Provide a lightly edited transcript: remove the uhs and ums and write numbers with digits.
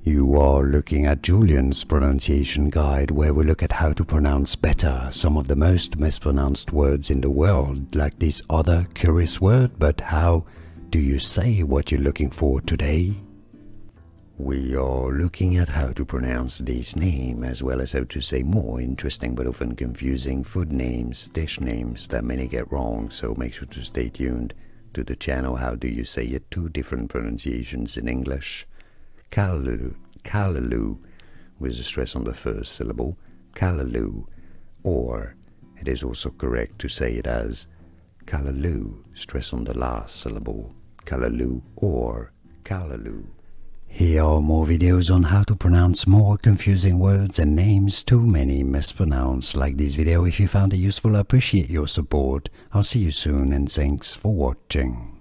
You are looking at Julian's pronunciation guide, where we look at how to pronounce better some of the most mispronounced words in the world, like this other curious word. But how do you say what you're looking for today? We are looking at how to pronounce this name, as well as how to say more interesting but often confusing food names, dish names that many get wrong, so make sure to stay tuned to the channel. How do you say it? Two different pronunciations in English. Callaloo, callaloo, with a stress on the first syllable, callaloo, or it is also correct to say it as callaloo, stress on the last syllable, callaloo or callaloo. Here are more videos on how to pronounce more confusing words and names too many mispronounced. Like this video if you found it useful. I appreciate your support. I'll see you soon and thanks for watching.